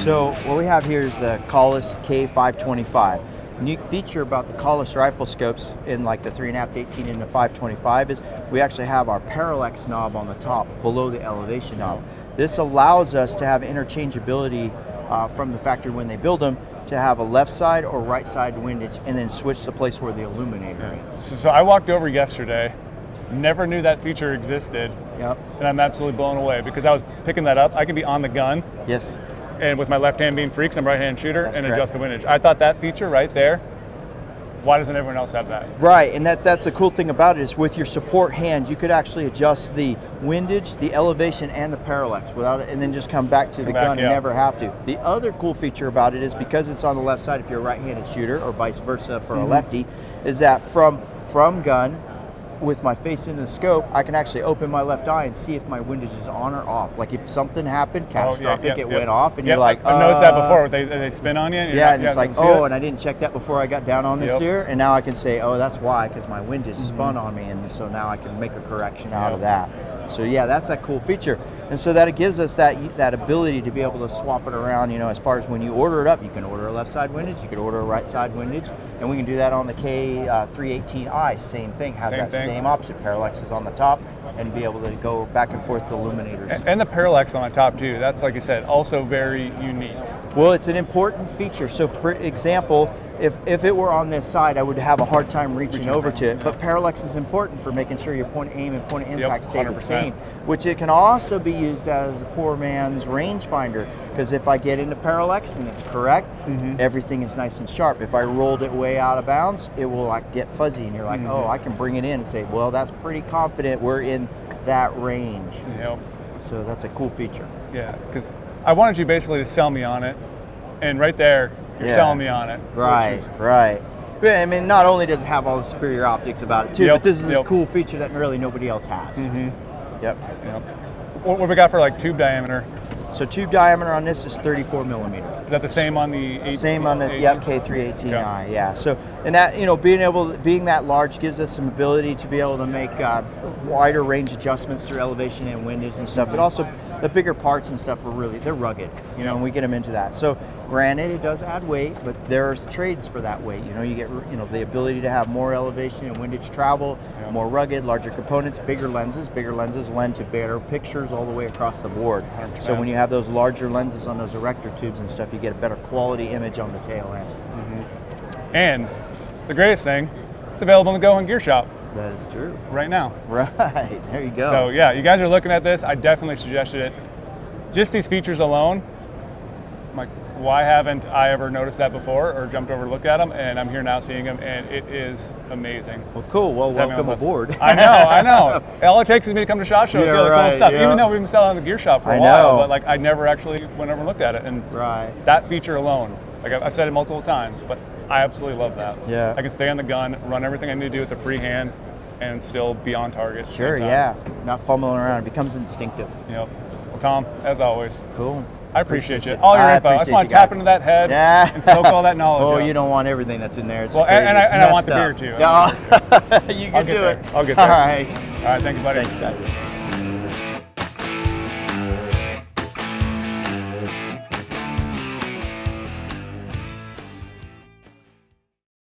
So what we have here is the Kahles K525. Unique feature about the Kahles rifle scopes in like the 3.5 to 18 and the 525 is we actually have our parallax knob on the top below the elevation knob. This allows us to have interchangeability from the factory when they build them to have a left side or right side windage and then switch the place where the illuminator is. So I walked over yesterday, never knew that feature existed. Yep. And I'm absolutely blown away because I was picking that up. I can be on the gun. Yes. And with my left hand being free, 'cause I'm a right hand shooter, That's and correct. adjust the windage. I thought that feature right there, why doesn't everyone else have that? Right, and that's the cool thing about it is with your support hand, you could actually adjust the windage, the elevation, and the parallax without it, and then just come back to the gun and never have to. The other cool feature about it is because it's on the left side if you're a right-handed shooter or vice versa for a lefty, is that from gun, with my face into the scope, I can actually open my left eye and see if my windage is on or off. Like if something happened, catastrophic, it went off, and you're like, I've noticed that before. They spin on you. And and it's like, oh, and I didn't check that before I got down on this deer, and now I can say, oh, that's why, because my windage spun on me, and so now I can make a correction out of that. So yeah, that's that cool feature, and so that it gives us that ability to be able to swap it around. You know, as far as when you order it up, you can order a left side windage, you can order a right side windage, and we can do that on the K318i. Same thing, has same option. Parallax is on the top, and be able to go back and forth to illuminators. And the parallax on the top too. That's, like you said, also very unique. Well, it's an important feature. So for example, if it were on this side, I would have a hard time reaching over to it. But parallax is important for making sure your point of aim and point of impact stay the same, which it can also be used as a poor man's rangefinder. Because if I get into parallax and it's correct, everything is nice and sharp. If I rolled it way out of bounds, it will like get fuzzy, and you're like, oh, I can bring it in and say, well, that's pretty confident we're in that range. Yep. So that's a cool feature. Yeah, because I wanted you basically to sell me on it, and right there, you're selling me on it. Right, right. I mean, not only does it have all the superior optics about it too, but this is a cool feature that really nobody else has. Yep. What we got for like tube diameter? So tube diameter on this is 34 millimeter. Is that the same on the 18? Same on the K318i, yeah. So, and that, you know, being that large gives us some ability to be able to make wider range adjustments through elevation and windage and stuff. But also the bigger parts and stuff they're rugged, you know, and we get them into that. So granted, it does add weight, but there's trades for that weight. You know, you get, you know, the ability to have more elevation and windage travel, more rugged, larger components, bigger lenses. Bigger lenses lend to better pictures all the way across the board. 100%. So when you have those larger lenses on those erector tubes and stuff, you get a better quality image on the tail end. And the greatest thing, it's available in the GOHUNT Gear Shop. That is true. Right now. Right, there you go. So yeah, you guys are looking at this, I definitely suggested it. Just these features alone, I'm like, why haven't I ever noticed that before or jumped over to look at them? And I'm here now seeing them, and it is amazing. Well, cool. Well, welcome aboard. I know. All it takes is me to come to SHOT Show, see all the cool stuff. Even though we've been selling the gear shop for a while, but like I never actually went over and looked at it. And that feature alone, like I said it multiple times, but I absolutely love that. Yeah. I can stay on the gun, run everything I need to do with the free hand, and still be on target. Sure, yeah. Not fumbling around. It becomes instinctive. Yep. Well, Tom, as always. Cool. I appreciate you. All your info. I just want to tap into that head and soak all that knowledge. Oh, you don't want everything that's in there. It's well, crazy. and I want the beer too. Yeah. You can do it. I'll get there. All right. All right. Thank you, buddy. Thanks, guys.